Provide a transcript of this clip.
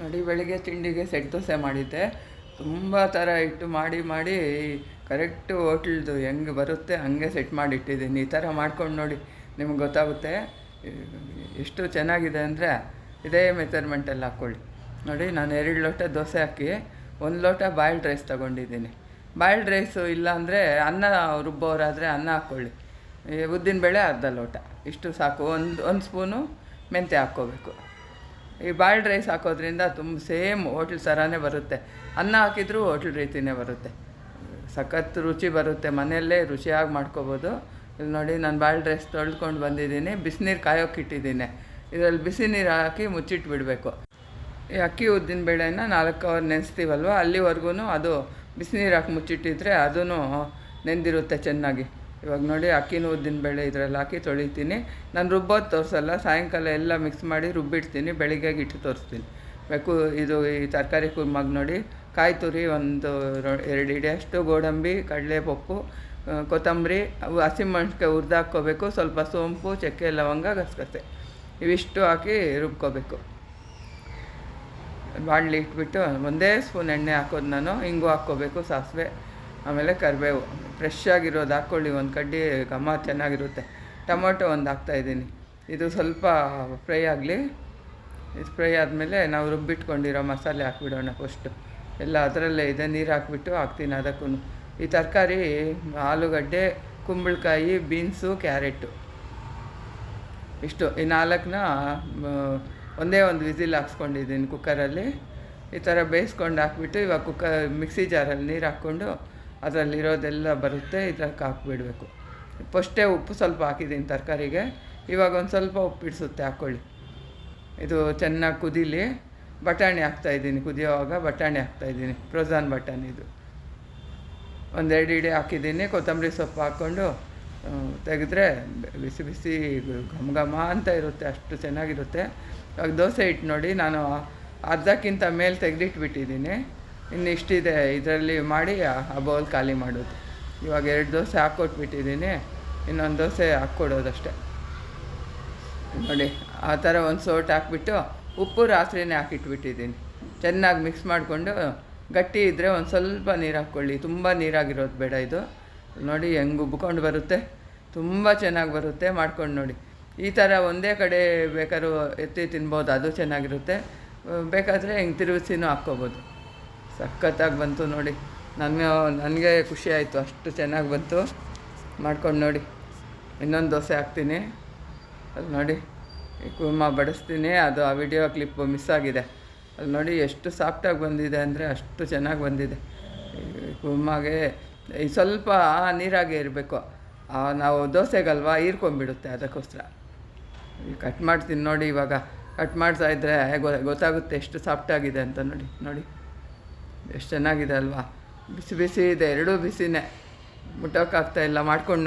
ನೋಡಿ ಬೆಳಿಗ್ಗೆ ತಿಂಡಿಗೆ ಸೆಟ್ ದೋಸೆ ಮಾಡಿದ್ದೆ. ತುಂಬ ಥರ ಇಟ್ಟು ಮಾಡಿ ಮಾಡಿ ಕರೆಕ್ಟು ಹೋಟ್ಲ್ದು ಹೆಂಗೆ ಬರುತ್ತೆ ಹಂಗೆ ಸೆಟ್ ಮಾಡಿಟ್ಟಿದ್ದೀನಿ. ಈ ಥರ ಮಾಡ್ಕೊಂಡು ನೋಡಿ, ನಿಮ್ಗೆ ಗೊತ್ತಾಗುತ್ತೆ ಎಷ್ಟು ಚೆನ್ನಾಗಿದೆ ಅಂದರೆ. ಇದೇ ಮೆಜರ್ಮೆಂಟಲ್ಲಿ ಹಾಕ್ಕೊಳ್ಳಿ. ನೋಡಿ, ನಾನು 2 ಲೋಟ ದೋಸೆ ಹಾಕಿ 1 ಲೋಟ ಬಾಯ್ಲ್ಡ್ ರೈಸ್ ತೊಗೊಂಡಿದ್ದೀನಿ. ಬಾಯ್ಲ್ಡ್ ರೈಸು ಇಲ್ಲ ಅಂದರೆ ಅನ್ನ ರುಬ್ಬೋರಾದರೆ ಅನ್ನ ಹಾಕ್ಕೊಳ್ಳಿ. ಉದ್ದಿನಬೇಳೆ ಅರ್ಧ ಲೋಟ, ಇಷ್ಟು ಸಾಕು. ಒಂದು ಸ್ಪೂನು ಮೆಂತ್ಯ ಹಾಕ್ಕೋಬೇಕು. ಈ ಬಾಯ್ಲ್ಡ್ ರೈಸ್ ಹಾಕೋದ್ರಿಂದ ತುಂಬ ಸೇಮ್ ಹೋಟ್ಲ್ ಥರನೇ ಬರುತ್ತೆ. ಅನ್ನ ಹಾಕಿದರೂ ಹೋಟ್ಲ್ ರೀತಿಯೇ ಬರುತ್ತೆ. ಸಖತ್ ರುಚಿ ಬರುತ್ತೆ. ಮನೆಯಲ್ಲೇ ರುಚಿಯಾಗಿ ಮಾಡ್ಕೋಬೋದು. ಇಲ್ಲಿ ನೋಡಿ, ನಾನು ಬಾಯ್ಲ್ಡ್ ರೈಸ್ ತೊಳ್ಕೊಂಡು ಬಂದಿದ್ದೀನಿ. ಬಿಸಿನೀರು ಕಾಯೋಕೆ ಇಟ್ಟಿದ್ದೀನಿ. ಇದರಲ್ಲಿ ಬಿಸಿ ನೀರು ಹಾಕಿ ಮುಚ್ಚಿಟ್ಬಿಡಬೇಕು. ಈ ಅಕ್ಕಿ ಉದ್ದಿನಬೇಳೆನ 4 ಅವರ್ ನೆನೆಸ್ತೀವಲ್ವ, ಅಲ್ಲಿವರೆಗೂ ಅದು ಬಿಸಿನೀರು ಹಾಕಿ ಮುಚ್ಚಿಟ್ಟಿದ್ರೆ ಅದೂ ನೆಂದಿರುತ್ತೆ ಚೆನ್ನಾಗಿ. ಇವಾಗ ನೋಡಿ, ಅಕ್ಕಿನೂ ಉದ್ದಿನಬೇಳೆ ಇದರಲ್ಲಿ ಹಾಕಿ ತೊಳಿತೀನಿ. ನಾನು ರುಬ್ಬೋದು ತೋರಿಸಲ್ಲ, ಸಾಯಂಕಾಲ ಎಲ್ಲ ಮಿಕ್ಸ್ ಮಾಡಿ ರುಬ್ಬಿಡ್ತೀನಿ. ಬೆಳಿಗ್ಗೆಗೆ ಇಟ್ಟು ತೋರಿಸ್ತೀನಿ. ಇದು ಈ ತರಕಾರಿ ಕುರ್ಮಾಗ ನೋಡಿ, ಕಾಯಿ ತುರಿ ಒಂದು 2 ಹಿಡಿಯಷ್ಟು, ಗೋಡಂಬಿ, ಕಡಲೆಪಪ್ಪು, ಕೊತ್ತಂಬರಿ, ಹಸಿಮೆಣ್ಸಿನ್ಕಾಯಿ ಹುರಿದು ಹಾಕ್ಕೋಬೇಕು. ಸ್ವಲ್ಪ ಸೋಂಪು, ಚಕ್ಕೆ, ಲವಂಗ, ಗಸಗಸೆ ಇವಿಷ್ಟು ಹಾಕಿ ರುಬ್ಕೋಬೇಕು. ಬಾಣಲಿ ಇಟ್ಬಿಟ್ಟು ಒಂದೇ ಸ್ಪೂನ್ ಎಣ್ಣೆ ಹಾಕೋದು ನಾನು. ಹಿಂಗೂ ಹಾಕ್ಕೋಬೇಕು, ಸಾಸಿವೆ, ಆಮೇಲೆ ಕರಿಬೇವು ಫ್ರೆಶ್ ಆಗಿರೋದು ಹಾಕ್ಕೊಳ್ಳಿ. ಒಂದು ಕಡ್ಡಿ ಘಮ ಚೆನ್ನಾಗಿರುತ್ತೆ. ಟೊಮೊಟೊ ಒಂದು ಹಾಕ್ತಾಯಿದ್ದೀನಿ. ಇದು ಸ್ವಲ್ಪ ಫ್ರೈ ಆಗಲಿ. ಇದು ಫ್ರೈ ಆದಮೇಲೆ ನಾವು ರುಬ್ಬಿಟ್ಕೊಂಡಿರೋ ಮಸಾಲೆ ಹಾಕ್ಬಿಡೋಣ. ಫಸ್ಟು ಎಲ್ಲ ಅದರಲ್ಲೇ ಇದೆ. ನೀರು ಹಾಕ್ಬಿಟ್ಟು ಹಾಕ್ತೀನಿ ಅದಕ್ಕೂ. ಈ ತರಕಾರಿ ಆಲೂಗಡ್ಡೆ, ಕುಂಬಳಕಾಯಿ, ಬೀನ್ಸು, ಕ್ಯಾರೆಟು ಇಷ್ಟು, ಈ 4ನ ಒಂದೇ ಒಂದು ವಿಸಿಲ್ ಹಾಕ್ಸ್ಕೊಂಡಿದ್ದೀನಿ ಕುಕ್ಕರಲ್ಲಿ. ಈ ಥರ ಬೇಯಿಸ್ಕೊಂಡು ಹಾಕ್ಬಿಟ್ಟು ಇವಾಗ ಮಿಕ್ಸಿ ಜಾರಲ್ಲಿ ನೀರು ಹಾಕ್ಕೊಂಡು ಅದರಲ್ಲಿರೋದೆಲ್ಲ ಬರುತ್ತೆ, ಇದಕ್ಕೆ ಹಾಕ್ಬಿಡಬೇಕು. ಫಸ್ಟೇ ಉಪ್ಪು ಸ್ವಲ್ಪ ಹಾಕಿದ್ದೀನಿ ತರಕಾರಿಗೆ. ಇವಾಗ ಒಂದು ಸ್ವಲ್ಪ ಉಪ್ಪು ಇಡಿಸುತ್ತೆ, ಹಾಕ್ಕೊಳ್ಳಿ. ಇದು ಚೆನ್ನಾಗಿ ಕುದೀಲಿ. ಬಟಾಣಿ ಹಾಕ್ತಾಯಿದ್ದೀನಿ. ಕುದಿಯೋವಾಗ ಬಟಾಣಿ ಹಾಕ್ತಾಯಿದ್ದೀನಿ. ಫ್ರೋಝನ್ ಬಟಾಣಿ ಇದು 1-2 ಹಿಡಿ ಹಾಕಿದ್ದೀನಿ. ಕೊತ್ತಂಬರಿ ಸೊಪ್ಪು ಹಾಕ್ಕೊಂಡು ತೆಗೆದ್ರೆ ಬಿಸಿ ಬಿಸಿ ಘಮ ಘಮ ಅಂತ ಇರುತ್ತೆ. ಅಷ್ಟು ಚೆನ್ನಾಗಿರುತ್ತೆ. ಇವಾಗ ದೋಸೆ ಹಿಟ್ಟು ನೋಡಿ, ನಾನು ಅರ್ಧಕ್ಕಿಂತ ಮೇಲೆ ತೆಗೆದಿಟ್ಬಿಟ್ಟಿದ್ದೀನಿ. ಇನ್ನು ಇಷ್ಟಿದೆ, ಇದರಲ್ಲಿ ಮಾಡಿ ಆ ಬೌಲ್ ಖಾಲಿ ಮಾಡೋದು. ಇವಾಗ 2 ದೋಸೆ ಹಾಕ್ಕೊಟ್ಬಿಟ್ಟಿದ್ದೀನಿ. ಇನ್ನೊಂದು ದೋಸೆ ಹಾಕ್ಕೊಡೋದಷ್ಟೆ. ನೋಡಿ, ಆ ಥರ ಒಂದು ಸೋಟ್ ಹಾಕ್ಬಿಟ್ಟು ಉಪ್ಪು ರಾತ್ರಿನೇ ಹಾಕಿಟ್ಬಿಟ್ಟಿದ್ದೀನಿ. ಚೆನ್ನಾಗಿ ಮಿಕ್ಸ್ ಮಾಡಿಕೊಂಡು, ಗಟ್ಟಿ ಇದ್ದರೆ ಒಂದು ಸ್ವಲ್ಪ ನೀರು ಹಾಕ್ಕೊಳ್ಳಿ. ತುಂಬ ನೀರಾಗಿರೋದು ಬೇಡ. ಇದು ನೋಡಿ ಹೆಂಗೆ ಉಬ್ಕೊಂಡು ಬರುತ್ತೆ. ತುಂಬ ಚೆನ್ನಾಗಿ ಬರುತ್ತೆ. ಮಾಡ್ಕೊಂಡು ನೋಡಿ. ಈ ಥರ ಒಂದೇ ಕಡೆ ಬೇಕಾದ್ರೂ ಎತ್ತಿ ತಿನ್ಬೋದು, ಅದು ಚೆನ್ನಾಗಿರುತ್ತೆ. ಬೇಕಾದರೆ ಹಿಂಗೆ ತಿರುಗಿಸಿನೂ ಹಾಕ್ಕೋಬೋದು. ಸಖತ್ತಾಗಿ ಬಂತು ನೋಡಿ. ನನಗೆ ಖುಷಿ ಆಯಿತು, ಅಷ್ಟು ಚೆನ್ನಾಗಿ ಬಂತು. ಮಾಡ್ಕೊಂಡು ನೋಡಿ. ಇನ್ನೊಂದು ದೋಸೆ ಹಾಕ್ತೀನಿ. ಅದು ನೋಡಿ, ಈ ಕುರ್ಮಾ ಬಡಿಸ್ತೀನಿ. ಅದು ಆ ವಿಡಿಯೋ ಕ್ಲಿಪ್ ಮಿಸ್ ಆಗಿದೆ. ಅಲ್ಲಿ ನೋಡಿ ಎಷ್ಟು ಸಾಫ್ಟಾಗಿ ಬಂದಿದೆ ಅಂದರೆ ಅಷ್ಟು ಚೆನ್ನಾಗಿ ಬಂದಿದೆ. ಕುರ್ಮಾಗೆ ಈ ಸ್ವಲ್ಪ ನೀರಾಗೆ ಇರಬೇಕು. ನಾವು ದೋಸೆಗಲ್ವಾ ಹೀರ್ಕೊಂಡ್ಬಿಡುತ್ತೆ, ಅದಕ್ಕೋಸ್ಕರ. ಕಟ್ ಮಾಡ್ತೀನಿ ನೋಡಿ. ಇವಾಗ ಕಟ್ ಮಾಡ್ತಾಯಿದ್ರೆ ಗೊತ್ತಾಗುತ್ತೆ ಎಷ್ಟು ಸಾಫ್ಟಾಗಿದೆ ಅಂತ. ನೋಡಿ ಎಷ್ಟು ಚೆನ್ನಾಗಿದೆ ಅಲ್ವಾ. ಬಿಸಿ ಬಿಸಿ ಇದೆ, ಎರಡೂ ಬಿಸಿನೇ. ಮುಟ್ಟೋಕ್ಕಾಗ್ತಾಯಿಲ್ಲ. ಮಾಡ್ಕೊಂಡು